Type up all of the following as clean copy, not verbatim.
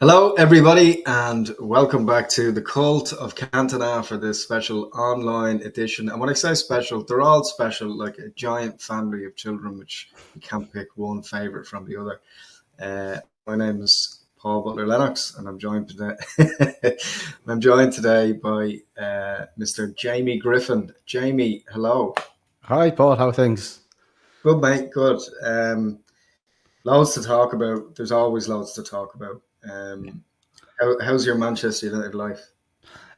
Hello, everybody, and welcome back to the Cult of Cantona for this special online edition. And when I say special, they're all special, like a giant family of children, which you can't pick one favourite from the other. My name is Paul Butler Lennox, and I'm joined today. I'm joined today by Mr. Jamie Griffen. Jamie, hello. Hi, Paul. How are things? Good, mate. Good. Loads to talk about. There's always loads to talk about. How's your Manchester United life?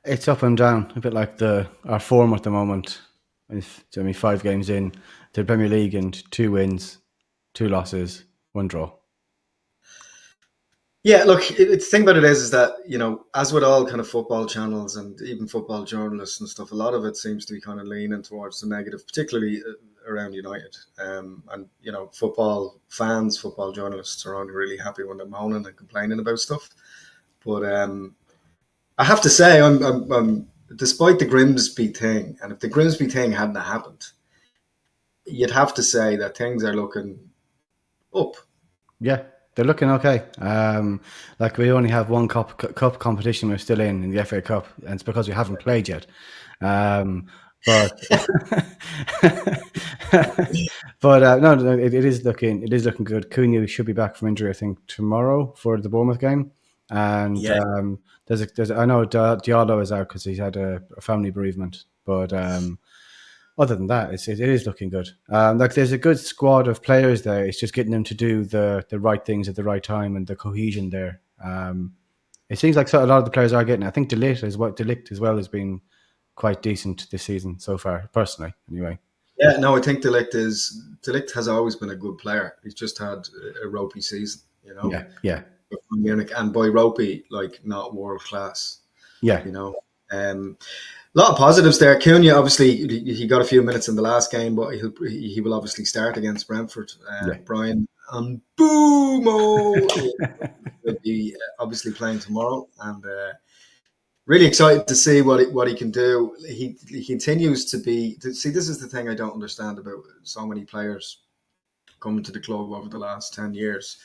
It's up and down, a bit like our form at the moment. It's only 5 games in to the Premier League and 2 wins, 2 losses, 1 draw. Yeah, look, the thing about it is that, as with all kind of football channels and even football journalists and stuff, a lot of it seems to be kind of leaning towards the negative, particularly around United. Football fans, football journalists are only really happy when they're moaning and complaining about stuff. But I have to say, I'm despite the Grimsby thing, and if the Grimsby thing hadn't happened, you'd have to say that things are looking up. Yeah, they're looking okay. Like we only have one cup competition we're still in the FA Cup, and it's because we haven't played yet. But no, it is looking good. Cunha should be back from injury, I think, tomorrow for the Bournemouth game. And Yeah. I know Diallo is out because he's had a family bereavement, but other than that, it is looking good. Like there's a good squad of players there. It's just getting them to do the right things at the right time and the cohesion there. It seems like a lot of the players are getting. I think De Ligt as well has been quite decent this season so far, personally. Anyway. Yeah, no, I think De Ligt has always been a good player. He's just had a ropey season, Yeah. Munich, and by ropey, like not world class, Yeah. A lot of positives there. Cunha, obviously, he got a few minutes in the last game, but he will obviously start against Brentford. Bryan Mbeumo will be obviously playing tomorrow, and really excited to see what he can do. He continues to be. See, this is the thing I don't understand about so many players coming to the club over the last 10 years.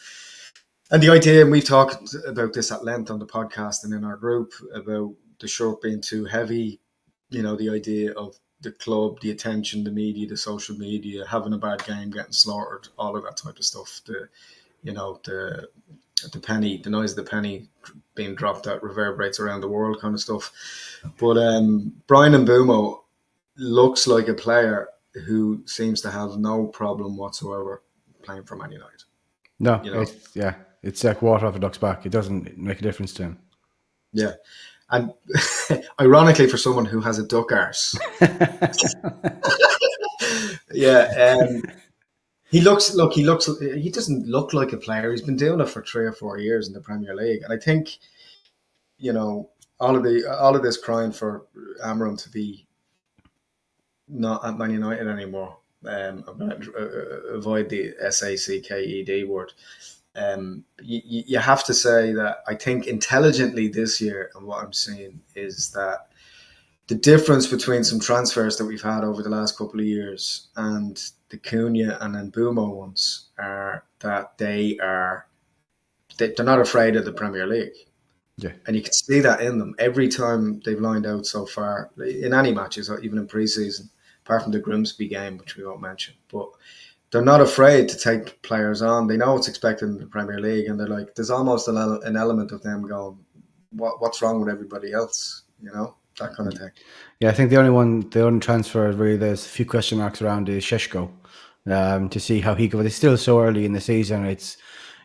And the idea, and we've talked about this at length on the podcast and in our group, about the shirt being too heavy, the idea of the club, the attention, the media, the social media, having a bad game, getting slaughtered, all of that type of stuff. The penny, the noise of the penny being dropped that reverberates around the world kind of stuff. But Bryan Mbeumo looks like a player who seems to have no problem whatsoever playing for Man United. No, it's like water off a duck's back. It doesn't make a difference to him. Yeah. And ironically, for someone who has a duck arse, he doesn't look like a player. He's been doing it for 3 or 4 years in the Premier League, and I think, all of this crying for Amram to be not at Man United anymore. I'm going to avoid the SACKED word. You have to say that I think intelligently this year, and what I'm seeing is that the difference between some transfers that we've had over the last couple of years and the Cunha and Mbeumo ones are that they're not afraid of the Premier League. Yeah. And you can see that in them every time they've lined out so far in any matches, or even in pre-season, apart from the Grimsby game, which we won't mention. But they're not afraid to take players on. They know what's expected in the Premier League, and they're like, there's almost an element of them going, what's wrong with everybody else? That kind of thing. Yeah, I think the only transfer really there's a few question marks around is Šeško, to see how he goes. It's still so early in the season.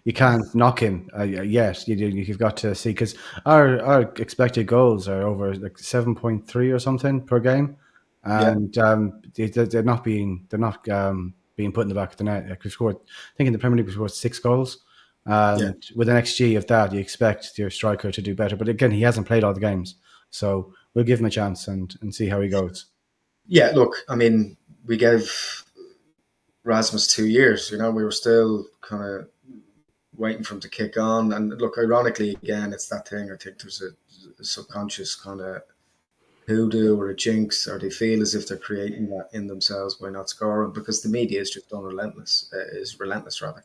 You can't knock him yet. You've got to see, because our expected goals are over like 7.3 or something per game, and they're not being put in the back of the net. Like I think in the Premier League we scored 6 goals. With an XG of that, you expect your striker to do better. But again, he hasn't played all the games, so we'll give him a chance and see how he goes. Yeah, look, I mean, we gave Rasmus 2 years. We were still kind of waiting for him to kick on. And look, ironically, again, it's that thing. I think there's a subconscious kind of hoodoo or a jinx, or they feel as if they're creating that in themselves by not scoring, because the media is just relentless rather.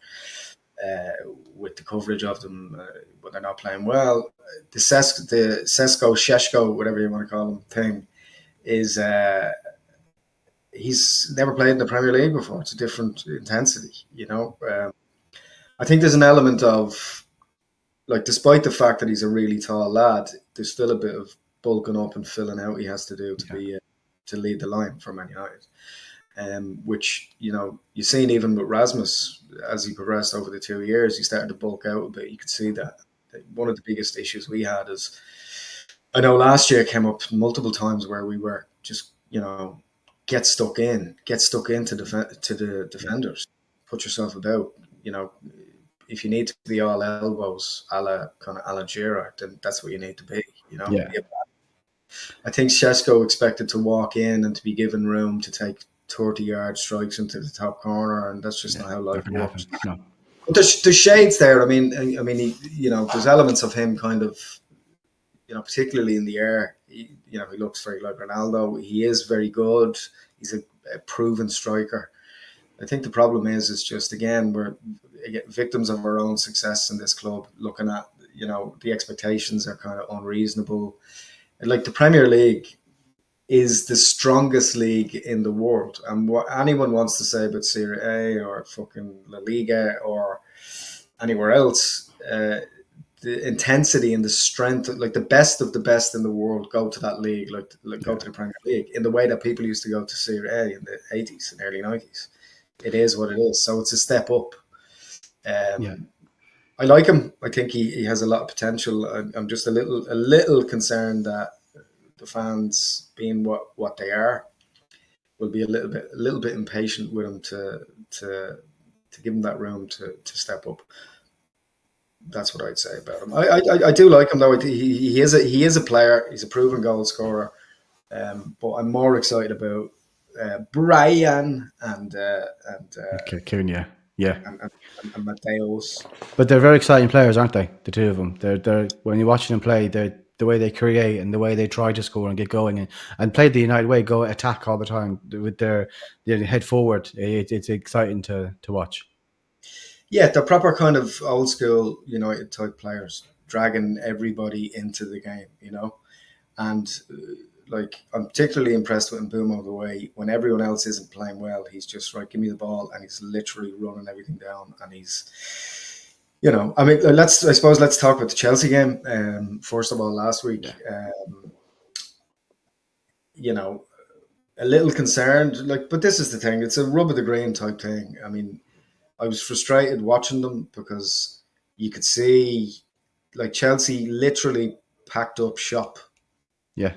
with the coverage of them when they're not playing well. The Sesko Sheshko, whatever you want to call him, thing is he's never played in the Premier League before. It's a different intensity, you know. I think there's an element of like, despite the fact that he's a really tall lad, there's still a bit of bulking up and filling out he has to do to Yeah. be to lead the line for Man United. Which you've seen even with Rasmus as he progressed over the 2 years, he started to bulk out a bit. You could see that one of the biggest issues we had is, I know last year came up multiple times where we were just get stuck into to the Yeah. defenders, put yourself about. You know, if you need to be all elbows, a la kind of Alan Shearer, then that's what you need to be. Yeah. I think Shesko expected to walk in and to be given room to take 30-yard strikes into the top corner, and that's just Yeah. not how Not life going to works. happen. No. But there's shades there. There's elements of him kind of, particularly in the air. He looks very like Ronaldo. He is very good. He's a proven striker. I think the problem is just, again, we're victims of our own success in this club. Looking at, the expectations are kind of unreasonable. Like, the Premier League is the strongest league in the world, and what anyone wants to say about Serie A or fucking La Liga or anywhere else, the intensity and the strength, like the best of the best in the world, go to that league, like go Yeah. to the Premier League in the way that people used to go to Serie A in the 80s and early 90s. It is what it is. So it's a step up. Yeah. I like him. I think he has a lot of potential. I'm just a little concerned that the fans, being what they are, will be a little bit impatient with him to give him that room to step up. That's what I'd say about him. I do like him though. He is a player. He's a proven goal scorer. But I'm more excited about Brian Okay, Kieran, yeah. Yeah. and Mateos. But they're very exciting players, aren't they? The two of them. They're when you're watching them play, they're the way they create and the way they try to score and get going and play the United way, go attack all the time with their head forward. It's exciting to watch. Yeah, they're proper kind of old school United type players, dragging everybody into the game. And like, I'm particularly impressed with Mbeumo, the way when everyone else isn't playing well, he's just right, give me the ball, and he's literally running everything down. And let's talk about the Chelsea game. First of all, last week, Yeah. you know, a little concerned, like, but this is the thing, it's a rub of the green type thing. I mean, I was frustrated watching them because you could see, like, Chelsea literally packed up shop Yeah.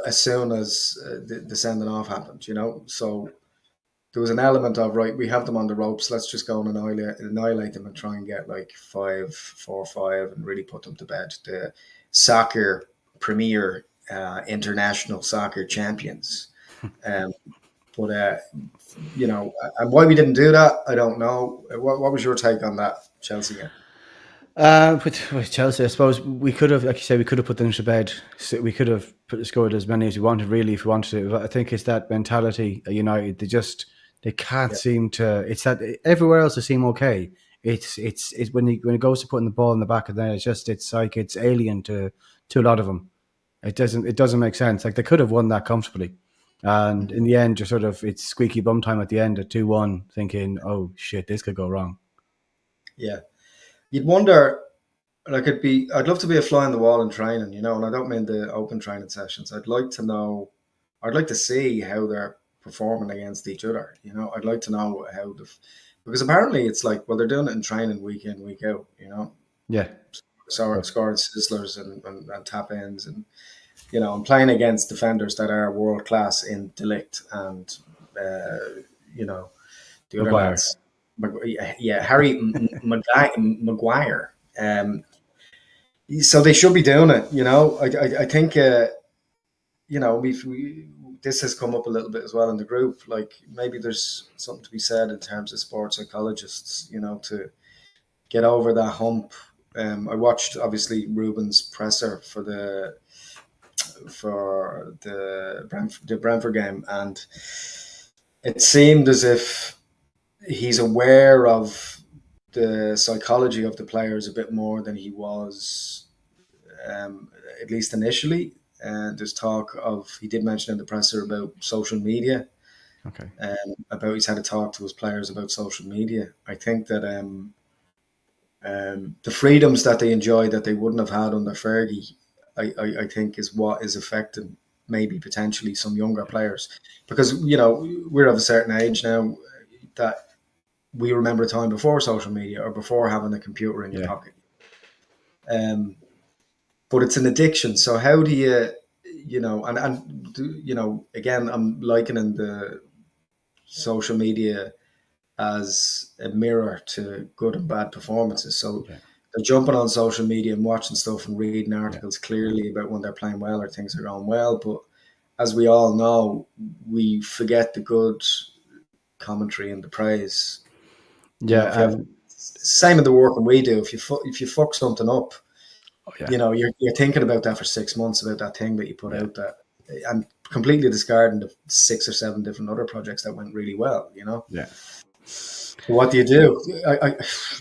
as soon as the sending off happened. So there was an element of, right, we have them on the ropes. Let's just go and annihilate them and try and get like 5-4-5 and really put them to bed. The soccer premier, international soccer champions. Um, but and why we didn't do that, I don't know. What was your take on that Chelsea game? With Chelsea, I suppose we could have, like you say, we could have put them to bed. So we could have scored as many as we wanted, really, if we wanted to. But I think it's that mentality at United. They can't Yeah, seem to. It's that everywhere else they seem okay. It's when it goes to putting the ball in the back of the net, it's like it's alien to a lot of them. It doesn't make sense. Like they could have won that comfortably, and in the end, it's squeaky bum time at the end at 2-1, thinking, oh shit, this could go wrong. yeah. You'd wonder, like, I'd love to be a fly on the wall in training, and I don't mean the open training sessions. I'd like to know, I'd like to see how they're performing against each other. I'd like to know because apparently it's like, well, they're doing it in training week in, week out. Yeah, So scoring sizzlers and tap ins, and I'm playing against defenders that are world class in Delict and you know the other Maguire. lads. Yeah, Harry Maguire. So they should be doing it. I think we this has come up a little bit as well in the group. Like, maybe there's something to be said in terms of sports psychologists. To get over that hump. I watched, obviously, Ruben's presser for the Brentford game, and it seemed as if he's aware of the psychology of the players a bit more than he was, at least initially. And there's talk of, he did mention in the presser about social media, Okay. about he's had a talk to his players about social media. I think that the freedoms that they enjoy that they wouldn't have had under Fergie, I think is what is affecting maybe potentially some younger players, because we're of a certain age now that we remember a time before social media or before having a computer in your Yeah. pocket. Um, but it's an addiction. So how do you, again, I'm likening the social media as a mirror to good and bad performances. So Yeah. they're jumping on social media and watching stuff and reading Yeah. articles clearly about when they're playing well or things are going well. But as we all know, we forget the good commentary and the praise. Yeah. If you have same in the work that we do, if you fuck something up, Oh, yeah. you're thinking about that for 6 months about that thing that you put Yeah. out that, and completely discarding the 6 or 7 different other projects that went really well. Yeah. What do you do?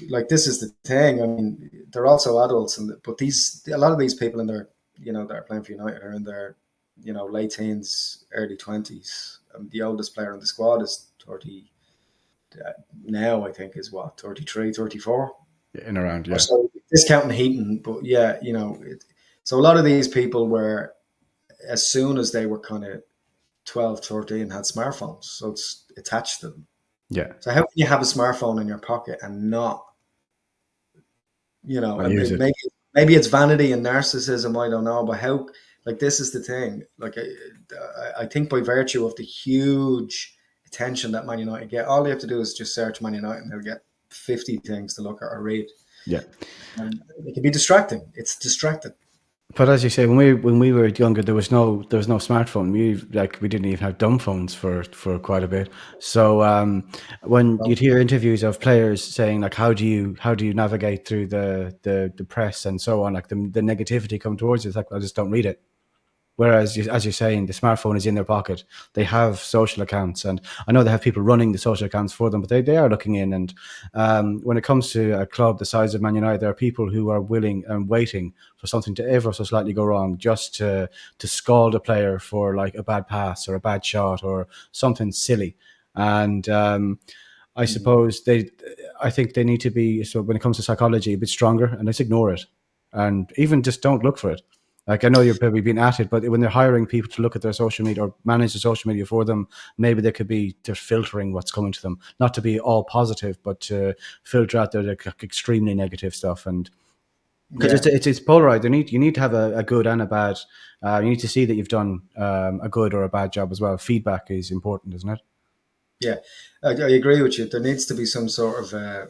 Like, this is the thing. I mean, they're also adults, but a lot of these people in their, that are playing for United are in their, late teens, early 20s. The oldest player in the squad is 30 now. I think is what, 33, 34 In around. or Yeah. so, discounting Heaton. But yeah, so a lot of these people were, as soon as they were kind of 12, 13, had smartphones, so it's attached to them. Yeah. So how can you have a smartphone in your pocket and not, I and use it. maybe it's vanity and narcissism, I don't know, but how, like, this is the thing. Like, I think by virtue of the huge attention that Man United get, all they have to do is just search Man United and they'll get 50 things to look at or read. Yeah. And it can be distracting. It's distracting. But as you say, when we were younger, there was no smartphone. We didn't even have dumb phones for quite a bit. So when Well, you'd hear interviews of players saying like, how do you navigate through the press and so on, like the negativity come towards you, it's like, I just don't read it. Whereas, as you're saying, the smartphone is in their pocket. They have social accounts, and I know they have people running the social accounts for them, but they are looking in. And when it comes to a club the size of Man United, there are people who are willing and waiting for something to ever so slightly go wrong, just to scald a player for like a bad pass or a bad shot or something silly. And I suppose I think they need to be, so when it comes to psychology, a bit stronger and let's ignore it, and even just don't look for it. Like, I know you're probably being at it, but when they're hiring people to look at their social media or manage the social media for them, maybe they could be, they're filtering what's coming to them, not to be all positive, but to filter out their like extremely negative stuff. And because yeah, it's polarized, you need to have a good and a bad. You need to see that you've done a good or a bad job as well. Feedback is important, isn't it? yeah, I agree with you. There needs to be some sort of,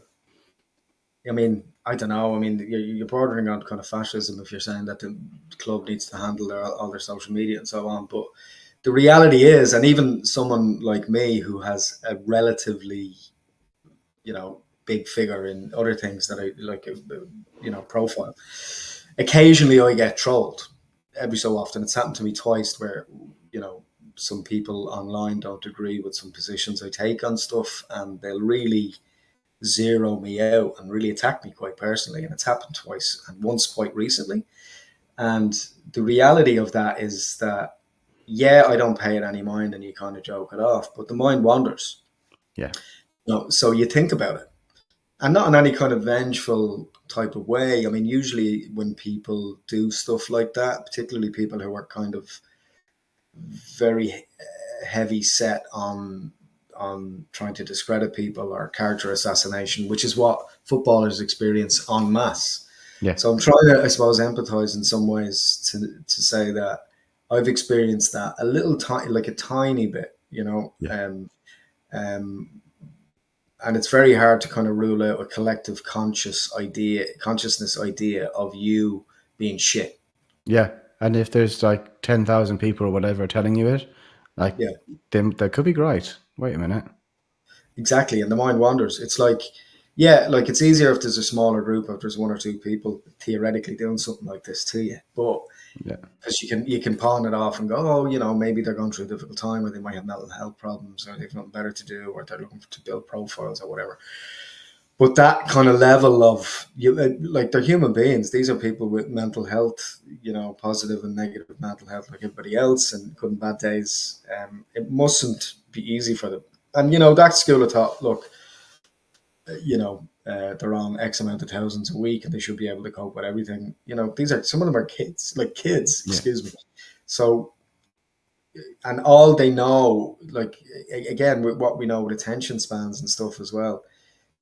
I mean, I don't know. I mean, you're bordering on kind of fascism if you're saying that the club needs to handle all their social media and so on. But the reality is, and even someone like me who has a relatively, big figure in other things that I like, profile, occasionally I get trolled. Every so often, it's happened to me twice where, you know, some people online don't agree with some positions I take on stuff, and they'll really zero me out and really attack me quite personally. And it's happened twice and once quite recently. And the reality of that is that, yeah, I don't pay it any mind and you kind of joke it off, but the mind wanders. Yeah. So you think about it, and not in any kind of vengeful type of way. I mean, usually when people do stuff like that, particularly people who are kind of very heavy set on trying to discredit people or character assassination, which is what footballers experience en masse. Yeah. So I'm trying to, I suppose, empathize in some ways to say that I've experienced that a little tiny, like a tiny bit, Yeah. um, and it's very hard to kind of rule out a collective consciousness idea of you being shit. Yeah. And if there's like 10,000 people or whatever telling you it, like, Yeah, then that could be right. Wait a minute. exactly. And the mind wanders. It's like, yeah, like, it's easier if there's a smaller group, if there's one or two people theoretically doing something like this to you. But Yeah. because you can pawn it off and go, oh, maybe they're going through a difficult time, or they might have mental health problems, or they've nothing better to do, or they're looking to build profiles or whatever. But that kind of level of like they're human beings. These are people with mental health, positive and negative mental health, like everybody else, and good and bad days. It mustn't be easy for them. And that school of thought. Look, they're on X amount of thousands a week, and they should be able to cope with everything. These are some of them are kids, like kids. Yeah, Excuse me. So, and all they know, like again, with what we know with attention spans and stuff as well,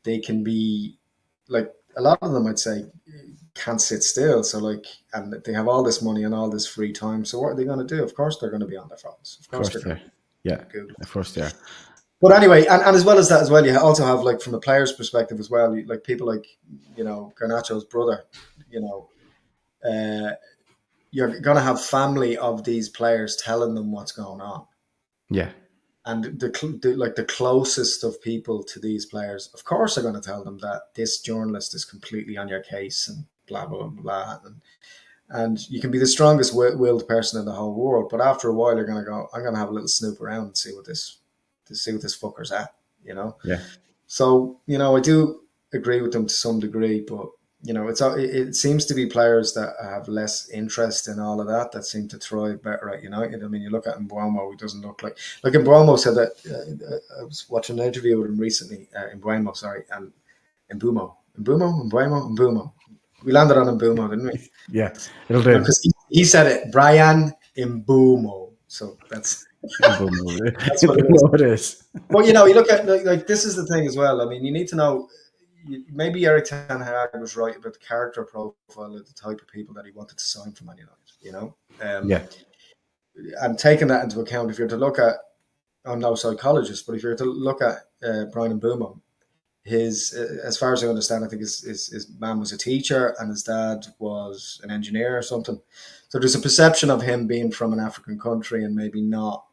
they can be like a lot of them, I'd say, can't sit still. So like, and they have all this money and all this free time. So what are they going to do? Of course, they're going to be on their phones. Of of course, course they're going there. to be Yeah, Google. of course there. But anyway, and as well as that, as well, you also have like from the player's perspective as well, like people like Garnacho's brother. You know, uh, you're going to have family of these players telling them what's going on. Yeah, And the closest of people to these players, of course, are going to tell them that this journalist is completely on your case and blah blah blah. And you can be the strongest willed person in the whole world, but after a while, you're going to go, I'm going to have a little snoop around and see what this fucker's at. You know. yeah, So I do agree with them to some degree, but it seems to be players that have less interest in all of that seem to thrive better at United. I mean, you look at Mbeumo, he doesn't look like Mbeumo said that. I was watching an interview with him recently. Mbeumo, sorry, and Mbeumo. We landed on Mbeumo, didn't we? yeah. It'll do. Because he said it, Bryan Mbeumo. So that's what it is. No, it is. But you look at like this is the thing as well. I mean, you need to know. Maybe Eric Ten Hag was right about the character profile of the type of people that he wanted to sign for Man United. Yeah, And taking that into account, if you're to look at, I'm no psychologist, but if you're to look at Bryan Mbeumo, as far as I understand, I think his mum was a teacher and his dad was an engineer or something. So there's a perception of him being from an African country and maybe not,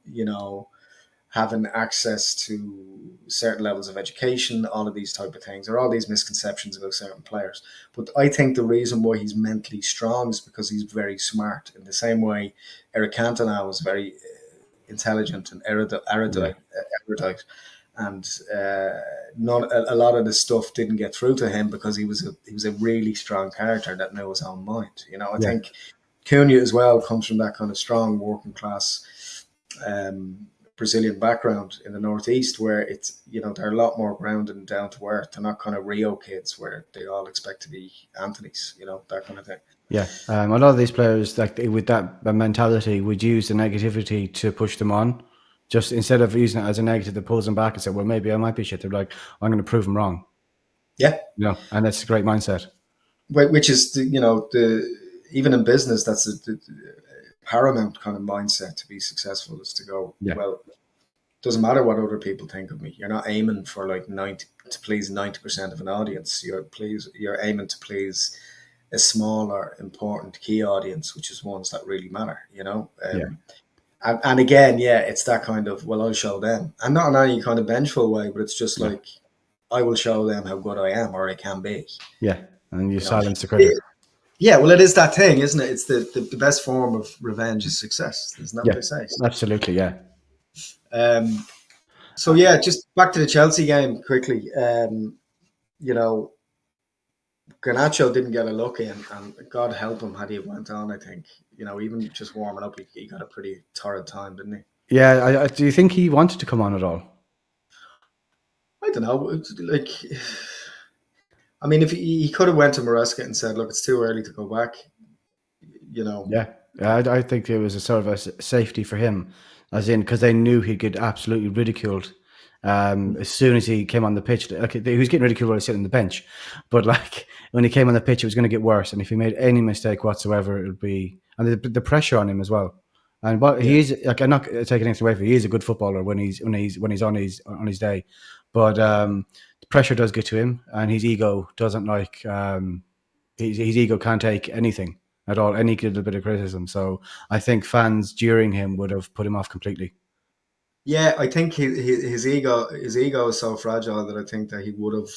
having access to certain levels of education, all of these type of things. There are all these misconceptions about certain players. But I think the reason why he's mentally strong is because he's very smart. In the same way, Eric Cantona was very intelligent and yeah, erudite. And a lot of the stuff didn't get through to him because he was a really strong character that knew his own mind. I yeah, think Cunha as well comes from that kind of strong working class Brazilian background in the Northeast, where it's they're a lot more grounded and down to earth. They're not kind of Rio kids where they all expect to be Anthony's, that kind of thing. yeah. A lot of these players, like with that mentality, would use the negativity to push them on. Just instead of using it as a negative that pulls them back and say, "Well, maybe I might be shit." They're like, "I'm going to prove them wrong." Yeah, And that's a great mindset. which is the even in business that's the paramount kind of mindset to be successful is to go, Yeah, well, doesn't matter what other people think of me. You're not aiming for like 90 to please 90% of an audience. You're aiming to please a smaller, important key audience, which is ones that really matter. yeah, And again, yeah, it's that kind of, well, I'll show them, and not in any kind of vengeful way, but it's just yeah, like I will show them how good I am or I can be. yeah. And you You know, silence the critic. yeah. Well, it is that thing, isn't it? It's the best form of revenge is success. Isn't that what Yeah, they say? absolutely. Yeah, Um, so yeah, just back to the Chelsea game quickly. You know, Garnacho didn't get a look in, and God help him had he went on. I think even just warming up, he got a pretty torrid time, didn't he? yeah. Do you think he wanted to come on at all? I don't know. Like, I mean, if he could have went to Maresca and said, "Look, it's too early to go back," you know. Yeah, I think it was a sort of a safety for him, as in because they knew he'd get absolutely ridiculed as soon as he came on the pitch. Like he was getting ridiculed while he was sitting on the bench, but like when he came on the pitch, it was going to get worse. And if he made any mistake whatsoever, it would be and the pressure on him as well. And what Yeah, he is like, I'm not taking anything away from him. He is a good footballer when he's on his day, but the pressure does get to him, and his ego doesn't like. His ego can't take anything at all, any little bit of criticism. So I think fans during him would have put him off completely. yeah. I think his ego is so fragile that I think that he would have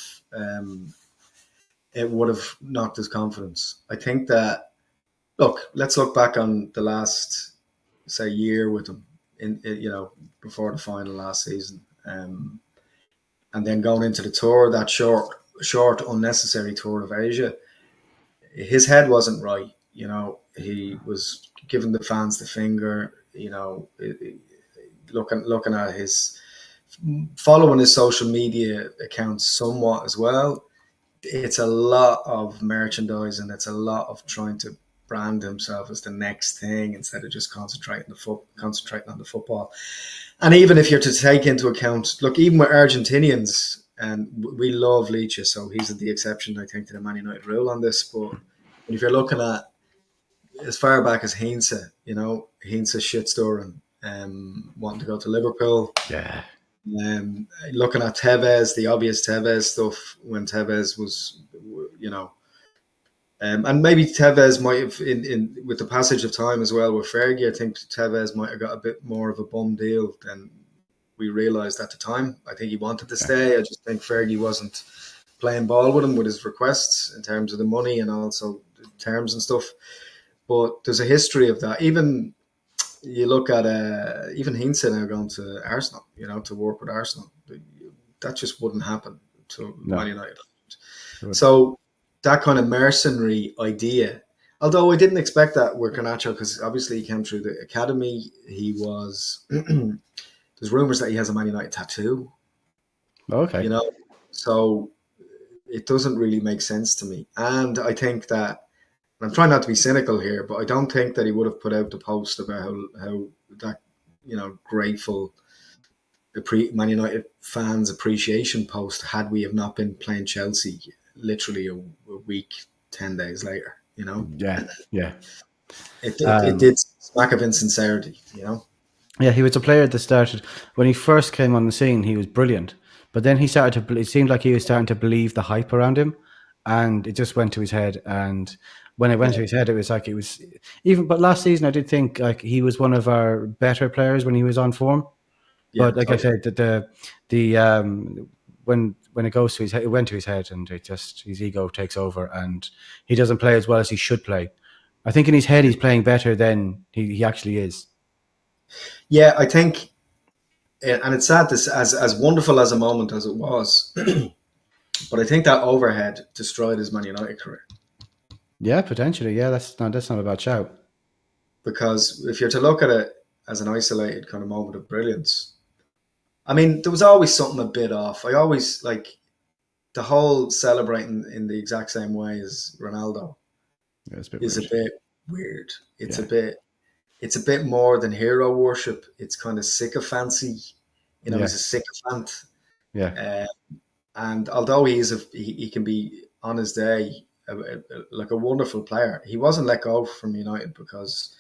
it would have knocked his confidence. I think that let's look back on the last say year with him before the final last season, and then going into the tour that short. short, unnecessary tour of Asia, his head wasn't right. He was giving the fans the finger. Looking at his following his social media accounts somewhat as well. It's a lot of merchandise and it's a lot of trying to brand himself as the next thing instead of just concentrating on the football. And even if you're to take into account, look, even with Argentinians, and we love Leach, so he's the exception, I think, to the Man United rule on this. But if you're looking at as far back as Heinze, Heinze shitstorm, wanting to go to Liverpool. Yeah. Looking at Tevez, the obvious Tevez stuff when Tevez was, and maybe Tevez might have, in with the passage of time as well with Fergie, I think Tevez might have got a bit more of a bum deal than we realised at the time. I think he wanted to stay. I just think Fergie wasn't playing ball with him with his requests in terms of the money and also the terms and stuff. But there's a history of that. Even you look at even Heinze now going to Arsenal, to work with Arsenal. That just wouldn't happen to Man United. So that kind of mercenary idea, although I didn't expect that with Garnacho, because obviously he came through the academy. He was there's rumours that he has a Man United tattoo. Okay. So it doesn't really make sense to me. And I think that, I'm trying not to be cynical here, but I don't think that he would have put out the post about how that, grateful Man United fans appreciation post had we have not been playing Chelsea literally a week, 10 days later, Yeah. It did smack of insincerity, Yeah, he was a player that started, when he first came on the scene, he was brilliant. But then he started to, it seemed like he was starting to believe the hype around him, and it just went to his head. And when it went to his head, it was like, but last season I did think like he was one of our better players when he was on form. Yeah, but like totally. I said, when it goes to his head, it went to his head, and his ego takes over, and he doesn't play as well as he should play. I think in his head he's playing better than he actually is. Yeah, I think, and it's sad, this as wonderful as a moment as it was, but I think that overhead destroyed his Man United career. Yeah, potentially. Yeah, that's not a bad shout. Because if you're to look at it as an isolated kind of moment of brilliance, I mean, there was always something a bit off. I always like the whole celebrating in the exact same way as Ronaldo It's a bit is weird. a bit weird. It's a bit more than hero worship. It's kind of sycophancy. He's a sycophant. Yeah. And although he can be on his day like a wonderful player, he wasn't let go from United because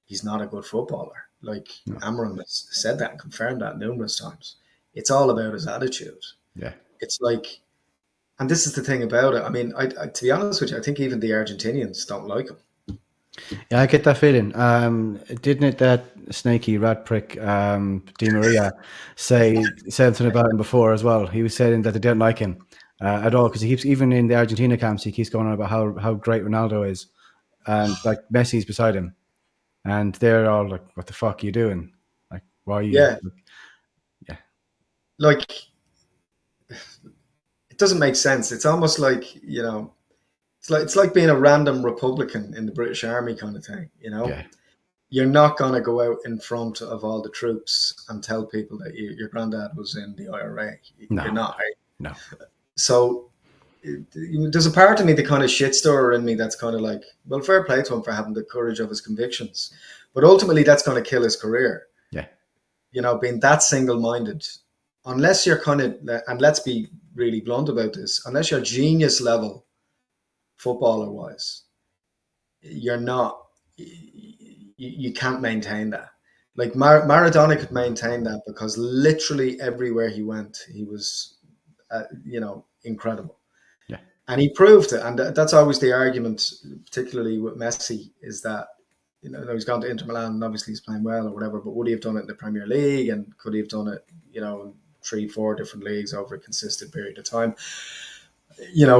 he's not a good footballer. Like No. Amram has said that and confirmed that numerous times. It's all about his attitude. Yeah. It's like, and this is the thing about it. I mean, to be honest with you, I think even the Argentinians don't like him. Yeah, I get that feeling. Didn't it that snaky rat prick Di Maria say something about him before as well? He was saying that they don't like him at all because he keeps, even in the Argentina camps, he keeps going on about how great Ronaldo is, and like Messi's beside him, and they're all like, "What the fuck are you doing? Like, why are you?" Yeah, Yeah, like it doesn't make sense. It's almost like it's like being a random Republican in the British Army kind of thing. yeah, You're not going to go out in front of all the troops and tell people that your granddad was in the IRA. You're no, not. Right? no, So there's a part of me, the kind of shitstormer in me, that's kind of like, well, fair play to him for having the courage of his convictions, but ultimately that's going to kill his career. yeah, Being that single-minded, unless you're kind of, and let's be really blunt about this, unless you're genius level footballer wise, you're not. You can't maintain that. Like Maradona could maintain that because literally everywhere he went, he was, incredible. yeah, And he proved it. And that's always the argument, particularly with Messi, is that, he's gone to Inter Milan and obviously he's playing well or whatever, but would he have done it in the Premier League? And could he have done it, in 3-4 different leagues over a consistent period of time?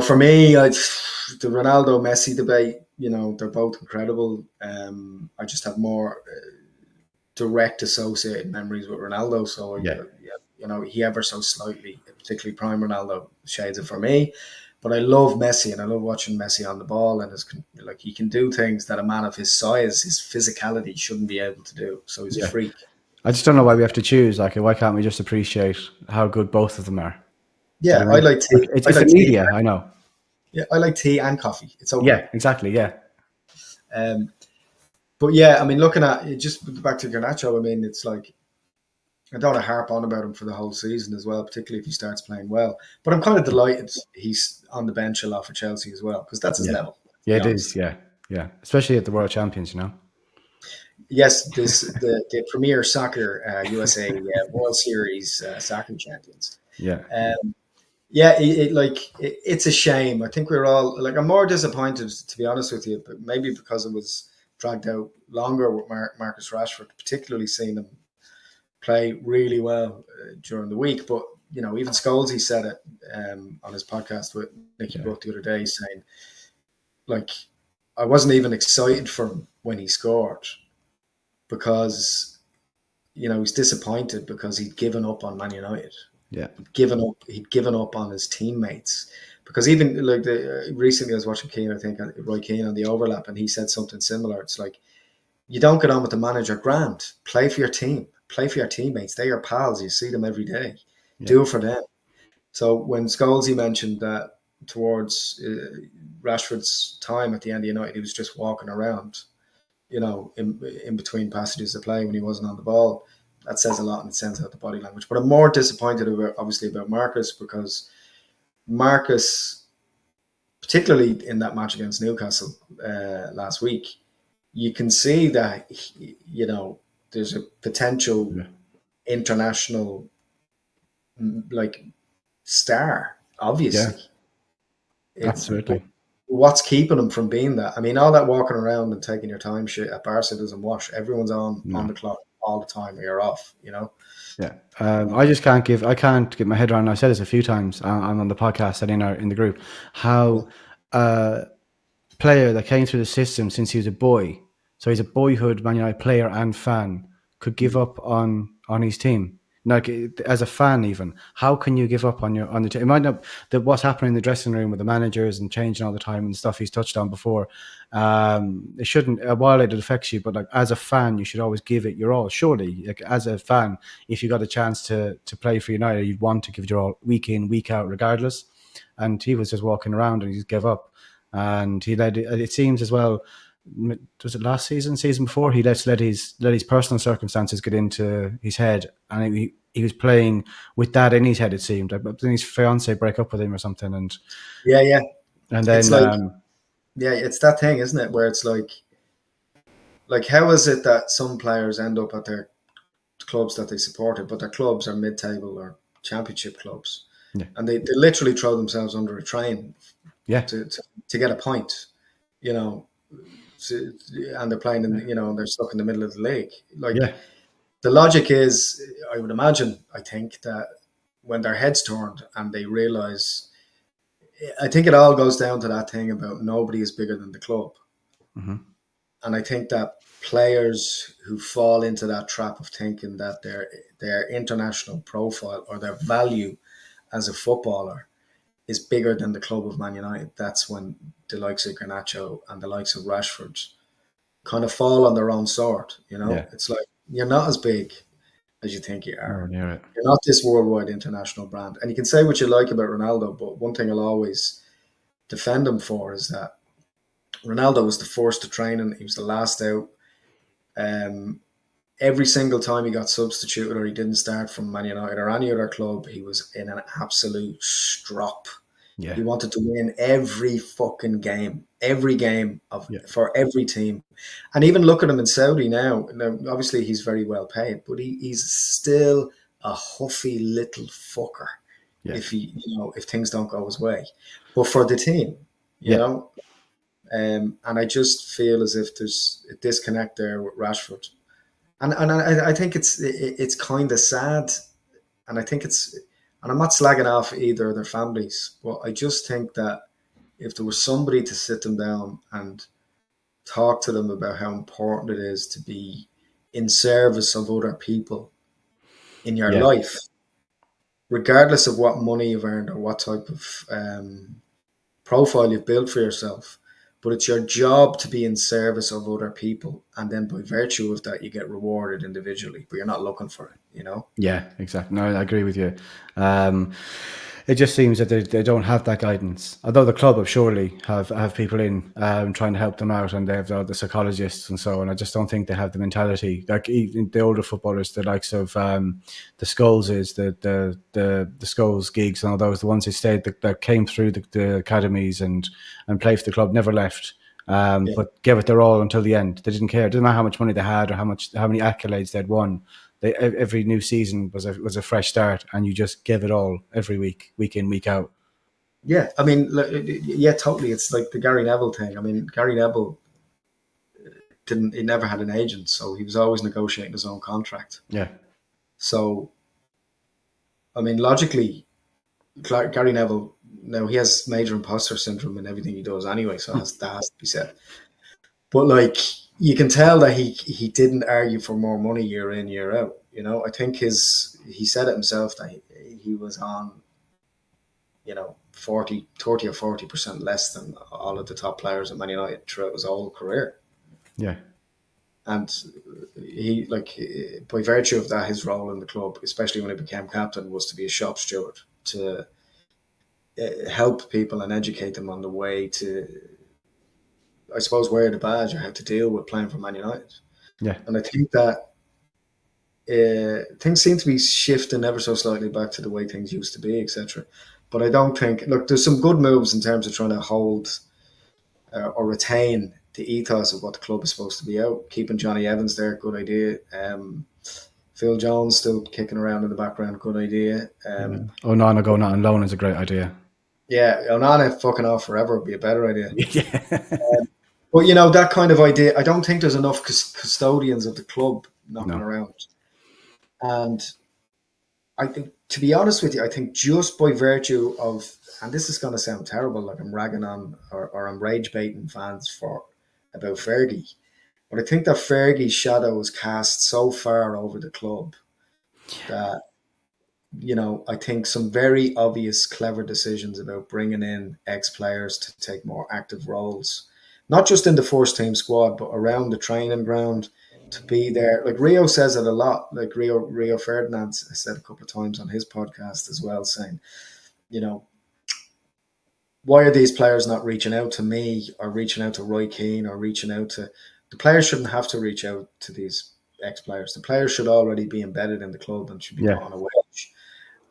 For me, the Ronaldo Messi debate, they're both incredible. I just have more direct associated memories with Ronaldo. So, yeah. he ever so slightly, particularly prime Ronaldo, shades it for me. But I love Messi, and I love watching Messi on the ball, and he can do things that a man of his size, his physicality, shouldn't be able to do. So he's a Yeah. freak. I just don't know why we have to choose. Like, why can't we just appreciate how good both of them are? Do you Yeah, know what I I mean? like Like, tea. it's I the like tea. media, I know. Yeah, I like tea and coffee. It's okay. Yeah, exactly. Yeah, Um, but yeah, I mean, looking at it, just back to Garnacho, I mean, it's like I don't want to harp on about him for the whole season as well, particularly if he starts playing well. But I'm kind of delighted he's on the bench a lot for Chelsea as well, because that's his yeah, level, to yeah. be It is. honest. Yeah, yeah. Especially at the World Champions, you know. Yes, the Premier Soccer USA World Series soccer champions. Yeah, Um, yeah, it's a shame. I think we're all like I'm more disappointed, to be honest with you, but maybe because it was dragged out longer with Marcus Rashford, particularly seeing him play really well during the week. But even Scholes, he said it on his podcast with Nicky yeah, Butt the other day, saying like I wasn't even excited for him when he scored because he's disappointed because he'd given up on Man United. yeah, He'd given up on his teammates because even like recently I was watching Keane, I think Roy Keane on the overlap, and he said something similar. It's like you don't get on with the manager, grand. Play for your team. Play for your teammates. They're your pals. You see them every day. yeah, Do it for them. So when Scholesy mentioned that towards Rashford's time at the end of United, he was just walking around, in between passages of play when he wasn't on the ball. That says a lot and it sends out the body language. But I'm more disappointed about Marcus because Marcus, particularly in that match against Newcastle last week, you can see that there's a potential yeah. international like star. Yeah, Obviously, it's but absolutely. what's keeping him from being that? I mean, all that walking around and taking your time shit at Barca doesn't wash. Everyone's on No. the clock all the time. Or you're off. Yeah. I just I can't get my head around. I said this a few times on the podcast and in the group, Yeah, how player that came through the system since he was a boy. So he's a boyhood Man United player and fan. Could give up on his team. Like, as a fan, even how can you give up on the team? It might not that what's happening in the dressing room with the managers and changing all the time and stuff he's touched on before. It shouldn't. While it affects you, but like as a fan, you should always give it your all. Surely, like as a fan, if you got a chance to play for United, you'd want to give it your all week in, week out, regardless. And he was just walking around and he just gave up. And he led. It seems as well. Was it last season before? He let his personal circumstances get into his head, and he was playing with that in his head. It seemed. Like, but then his fiance break up with him or something, yeah, yeah. and It's then like it's that thing, isn't it? Where it's like how is it that some players end up at their clubs that they supported, but their clubs are mid-table or championship clubs, yeah, and they literally throw themselves under a train yeah, to get a point, you know, to, and they're playing in, and they're stuck in the middle of the league. Like yeah, the logic is, I would imagine, I think that when their heads turned and they realize, I think it all goes down to that thing about nobody is bigger than the club, hmm, and I think that players who fall into that trap of thinking that their international profile or their value as a footballer is bigger than the club of Man United, that's when the likes of Garnacho and the likes of Rashford kind of fall on their own sword. yeah. It's like you're not as big as you think you No, are. near it. You're not this worldwide international brand. And you can say what you like about Ronaldo, but one thing I'll always defend him for is that Ronaldo was the first to train and he was the last out. Um, every single time he got substituted or he didn't start from Man United or any other club, he was in an absolute strop. Yeah, He wanted to win every fucking game, every game of yeah, for every team. And even look at him in Saudi now. Now obviously, he's very well paid, but he's still a huffy little fucker yeah, if things don't go his way. But for the team, you yeah, know, and I just feel as if there's a disconnect there with Rashford, and I think it's kind of sad, and I think and I'm not slagging off either of their families, but I just think that if there was somebody to sit them down and talk to them about how important it is to be in service of other people in your yeah, life, regardless of what money you've earned or what type of profile you've built for yourself. But it's your job to be in service of other people, and then by virtue of that, you get rewarded individually. But you're not looking for it, you know. Yeah, exactly. No, I agree with you. Um, it just seems that they don't have that guidance. Although the club have surely have people in trying to help them out, and they have the psychologists and so on. I just don't think they have the mentality. Like even the older footballers, the likes of the Scholes, the Scholes gigs, and all those, the ones who stayed, that came through the academies and played for the club, never left. Yeah, But gave it their all until the end. They didn't care. It didn't matter how much money they had or how many accolades they'd won. Every new season was a fresh start, and you just give it all every week, week in, week out. yeah. I mean, yeah, totally. It's like the Gary Neville thing. I mean, Gary Neville didn't. He never had an agent, so he was always negotiating his own contract. Yeah, So, I mean, logically, Gary Neville, now he has major imposter syndrome in everything he does anyway, so that has to be said. But like, you can tell that he didn't argue for more money year in, year out. You know, I think he said it himself that he was on, 30 or 40% less than all of the top players at Man United throughout his whole career. yeah, And he, like, by virtue of that, his role in the club, especially when he became captain, was to be a shop steward, to help people and educate them on the way to, I suppose, wear the badge or how to deal with playing for Man United. yeah, And I think that things seem to be shifting ever so slightly back to the way things used to be, etc. But I don't think, look, there's some good moves in terms of trying to hold or retain the ethos of what the club is supposed to be out. Keeping Johnny Evans there, good idea. Phil Jones still kicking around in the background, good idea. yeah. Oh, no, going out on loan is a great idea. Yeah, Onana fucking off forever would be a better idea. Yeah, But that kind of idea, I don't think there's enough custodians of the club knocking no, around. And I think, to be honest with you, I think just by virtue of, and this is going to sound terrible, like I'm ragging on or I'm rage baiting fans for about Fergie, but I think that Fergie's shadow was cast so far over the club that, I think some very obvious, clever decisions about bringing in ex players to take more active roles, not just in the first team squad, but around the training ground, to be there. Like Rio says it a lot. Like Rio Ferdinand said a couple of times on his podcast as well, saying, you know, why are these players not reaching out to me or reaching out to Roy Keane or reaching out to the players? Shouldn't have to reach out to these ex players. The players should already be embedded in the club and should be yeah, put on a wage.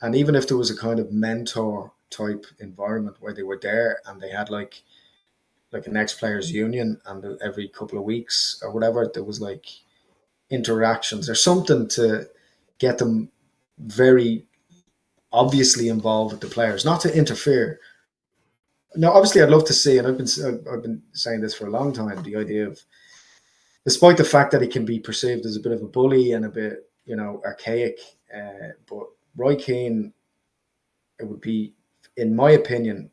And even if there was a kind of mentor type environment where they were there and they had like an ex players union, and every couple of weeks or whatever there was like interactions or something to get them very obviously involved with the players, not to interfere. Now, obviously, I'd love to see, and I've been saying this for a long time, the idea of, despite the fact that he can be perceived as a bit of a bully and a bit, archaic, but Roy Keane, it would be, in my opinion,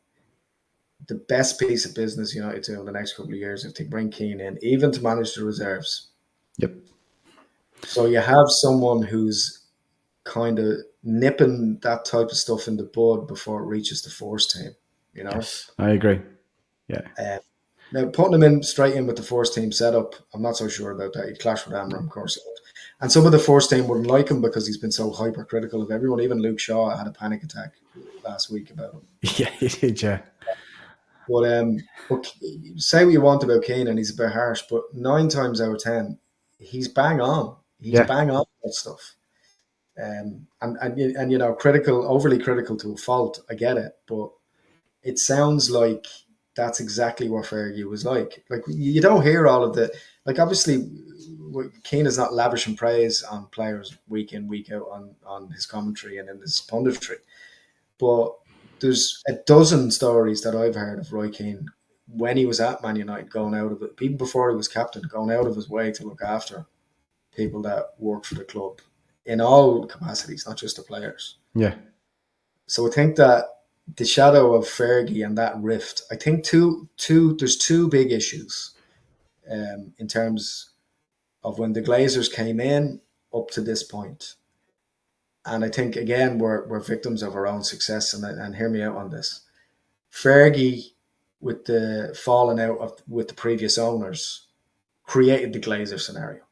the best piece of business United do in the next couple of years if they bring Keane in, even to manage the reserves. yep, So you have someone who's kind of nipping that type of stuff in the bud before it reaches the first team, you know. yes, I agree. Yeah, Uh, Now putting him in straight in with the first team setup, I'm not so sure about that. He'd clash with Amram, of course. And some of the first team wouldn't like him because he's been so hypercritical of everyone. Even Luke Shaw had a panic attack last week about him. yeah, he did. Yeah, But say what you want about Keane, and he's a bit harsh, but 9 times out of 10, he's bang on. He's yeah, bang on that stuff. And critical, overly critical to a fault. I get it, but it sounds like that's exactly what Fergie was like. Like you don't hear all of the, like, obviously Keane is not lavishing praise on players week in, week out on his commentary and in his punditry, but there's a dozen stories that I've heard of Roy Keane when he was at Man United, going out of it, even before he was captain, going out of his way to look after people that work for the club in all capacities, not just the players. yeah, So I think that the shadow of Fergie and that rift, I think there's two big issues in terms of when the Glazers came in up to this point. and I think again we're victims of our own success. And hear me out on this. Fergie, with the falling out with the previous owners, created the Glazer scenario.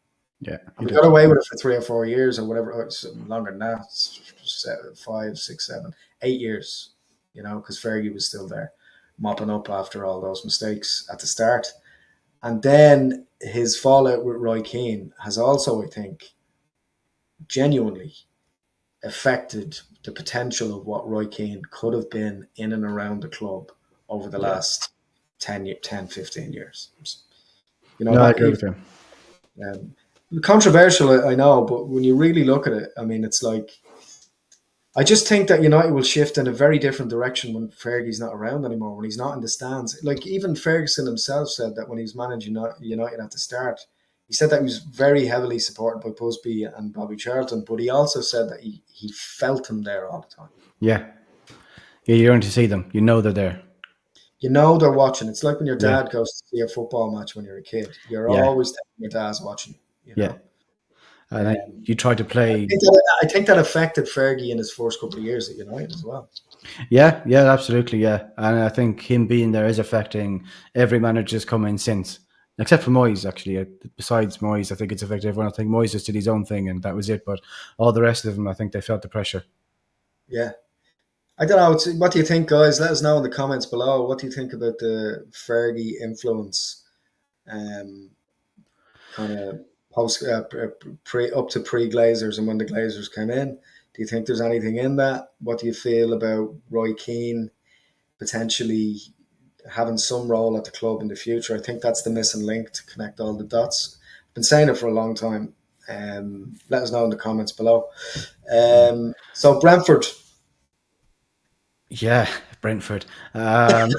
Yeah, he And we did. got away with it for 3 or 4 years or whatever. It's longer than that. It's 5, 6, 7, 8 years. Because Fergie was still there, mopping up after all those mistakes at the start. And then his fallout with Roy Keane has also, I think, genuinely affected the potential of what Roy Keane could have been in and around the club over the Yeah. last 10, 15 years. No, I Not agree even with him. controversial, I know, but when you really look at it, I mean, it's like, I just think that United will shift in a very different direction when Fergie's not around anymore, when he's not in the stands. Like, even Ferguson himself said that when he was managing United at the start, he said that he was very heavily supported by Busby and Bobby Charlton, but he also said that he felt him there all the time. Yeah. Yeah, you're going to see them. You know they're there. They're watching. It's like when your Yeah. dad goes to see a football match when you're a kid. You're Yeah. always thinking your dad's watching you, you Yeah. know. And then Um, you try to play. I think that affected Fergie in his first couple of years at United as well. Yeah, yeah, absolutely, yeah. And I think him being there is affecting every manager's come in since, except for Moyes, actually. Besides Moyes, I think it's affected everyone. I think Moyes just did his own thing and that was it. But all the rest of them, I think they felt the pressure. Yeah. I don't know. What do you think, guys? Let us know in the comments below. What do you think about the Fergie influence? Kind of post pre up to pre Glazers and when the Glazers came in. Do you think there's anything in that? What do you feel about Roy Keane potentially having some role at the club in the future? I think that's the missing link to connect all the dots. I've been saying it for a long time. Let us know in the comments below. So Brentford. Yeah, Brentford. But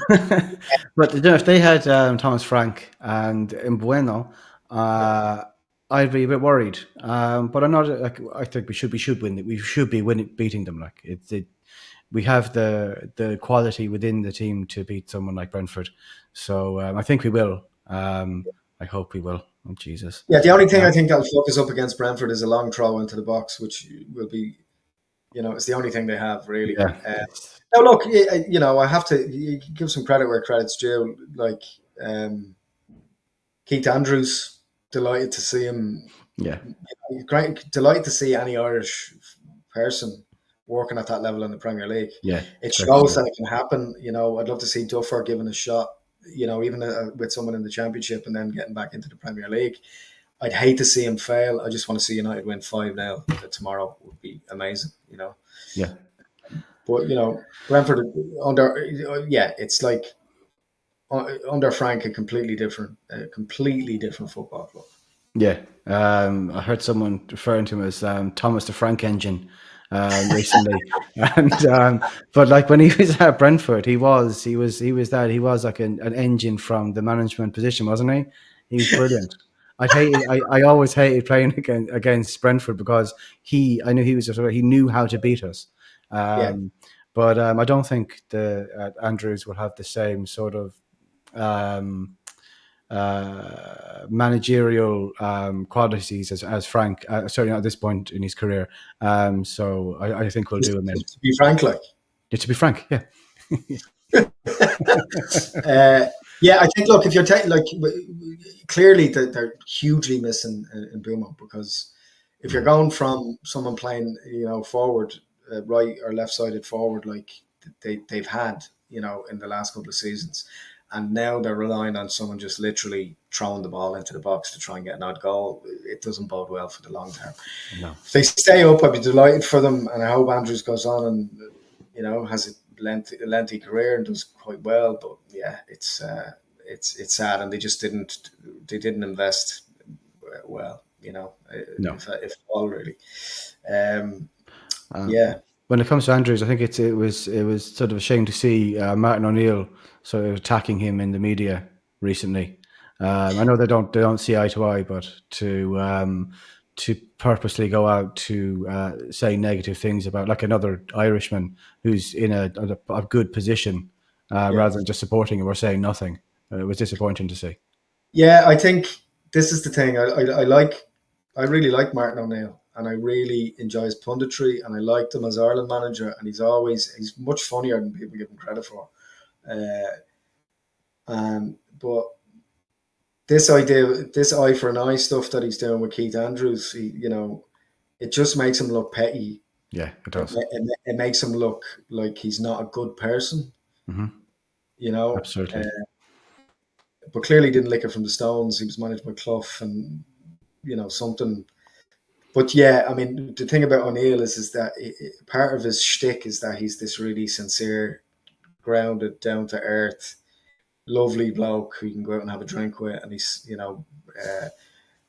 if they had Thomas Frank and Mbeumo, Yeah, I'd be a bit worried. But I'm not. Like, I think we should win. We should be winning, beating them. Like we have the quality within the team to beat someone like Brentford. So I think we will. I hope we will. Oh, Jesus. yeah. The only thing I think that'll focus up against Brentford is a long throw into the box, which will be, it's the only thing they have really. Yeah. Now, look, I have to give some credit where credit's due. Like Keith Andrews, delighted to see him. Yeah. Great, delighted to see any Irish person working at that level in the Premier League. Yeah. It Especially. shows that it can happen. I'd love to see Duffer given a shot. Even with someone in the Championship and then getting back into the Premier League. I'd hate to see him fail. I just want to see United win 5-0 tomorrow. Would be amazing. Yeah. But Brentford under, it's like under Frank a completely different football club. Yeah, I heard someone referring to him as Thomas the Frank Engine recently, and but like when he was at Brentford, he was like an engine from the management position, wasn't he? He was brilliant. I always hated playing against Brentford because I knew he knew how to beat us. Yeah. But I don't think the Andrews will have the same sort of managerial qualities as Frank. Certainly not at this point in his career. So I think we'll do him in. To be frank, like. Yeah, to be frank, yeah. I think. Look, if you're clearly they're hugely missing in Mbeumo, because if you're going from someone playing, forward, right or left-sided forward, like they've had, in the last couple of seasons, and now they're relying on someone just literally throwing the ball into the box to try and get an odd goal, it doesn't bode well for the long term. No. If they stay up, I'd be delighted for them, and I hope Andrews goes on and has a lengthy career and does quite well. But yeah, it's sad, and they just didn't invest well. No. If all really. When it comes to Andrews, I think it was sort of a shame to see Martin O'Neill sort of attacking him in the media recently. I know they don't see eye to eye, but to purposely go out to say negative things about like another Irishman who's in a good position rather than just supporting him or saying nothing. It was disappointing to see. Yeah, I think this is the thing. I really like Martin O'Neill. and I really enjoy his punditry, and I liked him as Ireland manager, and he's much funnier than people give him credit for. But this eye for an eye stuff that he's doing with Keith Andrews, it just makes him look petty. Yeah, it does. It makes him look like he's not a good person, Mm-hmm. you know. Absolutely. But clearly didn't lick it from the stones. He was managed by Clough, and something. But yeah, I mean, the thing about O'Neill is that part of his shtick is that he's this really sincere, grounded, down to earth, lovely bloke who you can go out and have a drink with, and he's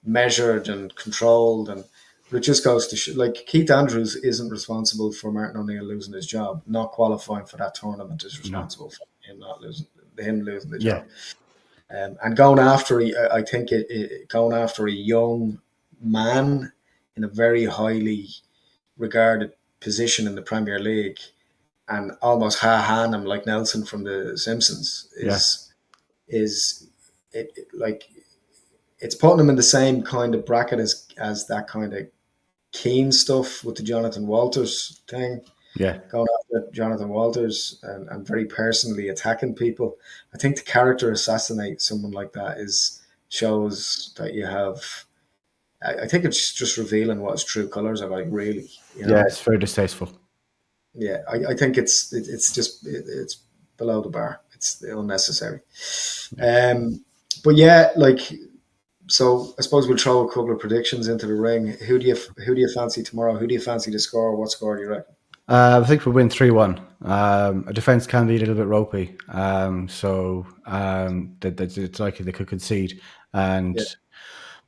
measured and controlled, and but it just goes to like Keith Andrews isn't responsible for Martin O'Neill losing his job. Not qualifying for that tournament is No. responsible for him losing the Yeah. job. And going after, I think going after a young man in a very highly regarded position in the Premier League, and almost ha-han him like Nelson from The Simpsons is like it's putting him in the same kind of bracket as that kind of Keane stuff with the Jonathan Walters thing. Yeah. Going after Jonathan Walters and very personally attacking people. I think to character assassinate someone like that shows that you have. I think it's just revealing what his true colours are like. Really, Yeah, it's very distasteful. Yeah, I think it's below the bar. It's unnecessary. But yeah, so I suppose we'll throw a couple of predictions into the ring. Who do you fancy tomorrow? Who do you fancy to score? What score do you reckon? I think we'll win 3-1. A defence can be a little bit ropey, it's likely they could concede. Yeah.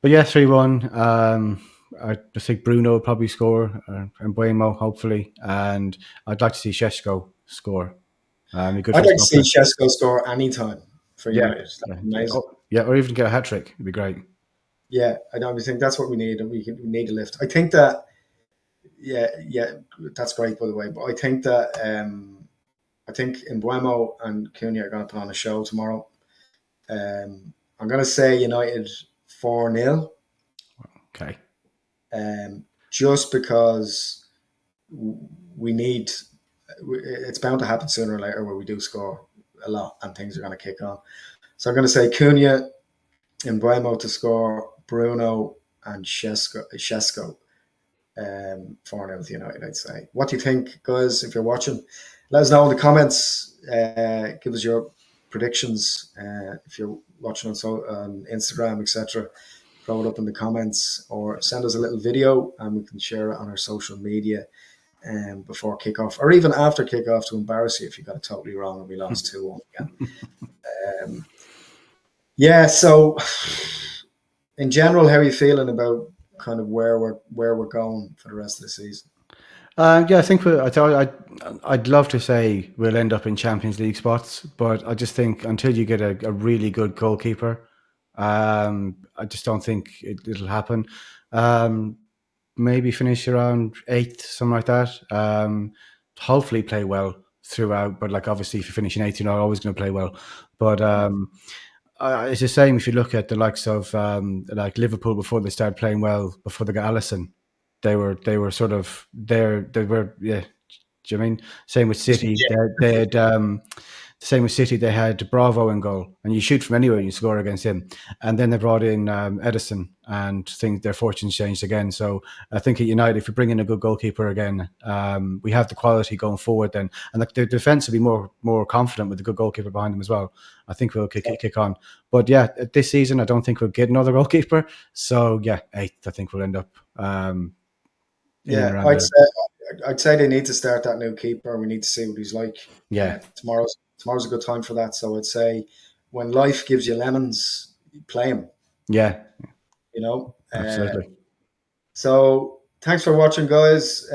But yeah, 3-1. I just think Bruno will probably score, and Mbeumo hopefully, and I'd like to see Šeško score. I'd like to see Šeško score anytime for United. Yeah. Amazing. Or even get a hat trick. It'd be great. Yeah, I don't think that's what we need, and we need a lift. I think that. Yeah, that's great, by the way. But I think that I think Mbeumo and Cunha are going to put on a show tomorrow. I'm going to say United 4-0. Okay. Just because we need, it's bound to happen sooner or later where we do score a lot and things are going to kick on. So I'm going to say Cunha, Mbeumo to score, Bruno and Šeško. 4-0 with United, I'd say. What do you think, guys? If you're watching, let us know in the comments. Give us your predictions. If you're watching on Instagram, etc., throw it up in the comments or send us a little video and we can share it on our social media before kickoff or even after kickoff to embarrass you if you got it totally wrong and we lost 2-1 again. So in general, how are you feeling about kind of where we're going for the rest of the season? I think I'd love to say we'll end up in Champions League spots, but I just think until you get a really good goalkeeper, I just don't think it'll happen. Maybe finish around 8th, something like that. Hopefully play well throughout, but obviously if you're finishing 8th, you're not always going to play well. But it's the same if you look at the likes of Liverpool before they started playing well, before they got Alisson. They were sort of there. They were, yeah. Do you mean same with City? They had same with City. They had Bravo in goal, and you shoot from anywhere, you score against him. And then they brought in Edison, and their fortunes changed again. So I think at United, if we bring in a good goalkeeper again, we have the quality going forward. Then, and the defense will be more confident with a good goalkeeper behind them as well. I think we'll kick on. But yeah, this season I don't think we'll get another goalkeeper. So yeah, 8th. I think we'll end up. I'd say they need to start that new keeper. We need to see what he's like. Yeah, tomorrow's a good time for that. So I'd say when life gives you lemons, play him. Yeah, absolutely. So thanks for watching, guys.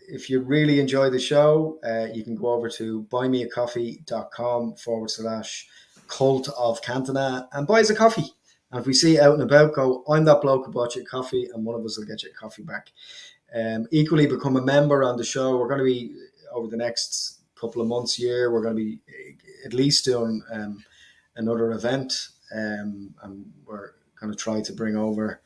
If you really enjoy the show, you can go over to buymeacoffee.com/Cult of Cantona and buy us a coffee. And if we see you out and about, go, I'm that bloke who bought you a coffee, and one of us will get you a coffee back. Equally, become a member on the show. We're going to be, over the next couple of months, year, we're going to be at least doing another event. And we're going to try to bring over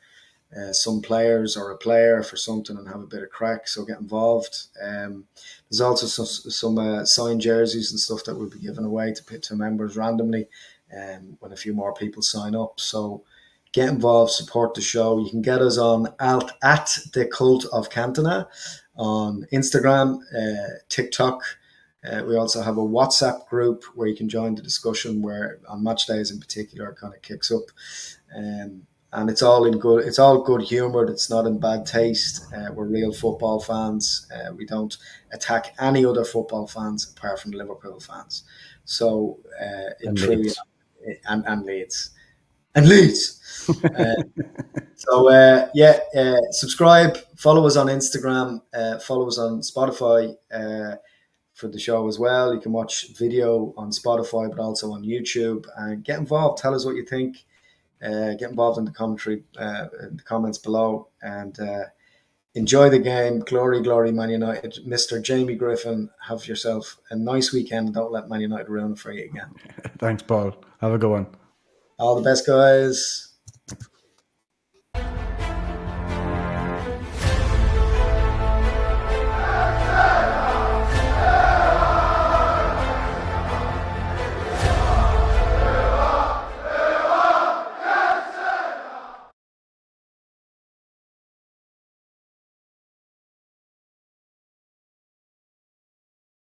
some players or a player for something and have a bit of crack. So get involved. There's also some signed jerseys and stuff that we'll be giving away to members randomly, when a few more people sign up. So get involved, support the show. You can get us on at the Cult of Cantona on Instagram, TikTok. We also have a WhatsApp group where you can join the discussion, where on match days in particular it kind of kicks up. And it's all in good. It's all good humoured. It's not in bad taste. We're real football fans. We don't attack any other football fans apart from Liverpool fans. So it And truly, Leeds. and Leeds and Leeds. Uh, subscribe, follow us on Instagram, follow us on Spotify for the show as well. You can watch video on Spotify, but also on YouTube, and get involved. Tell us what you think. Get involved in the commentary, in the comments below, and enjoy the game. Glory, glory, Man United. Mr. Jamie Griffen, have yourself a nice weekend. Don't let Man United ruin it for you again. Thanks, Paul. Have a good one. All the best, guys.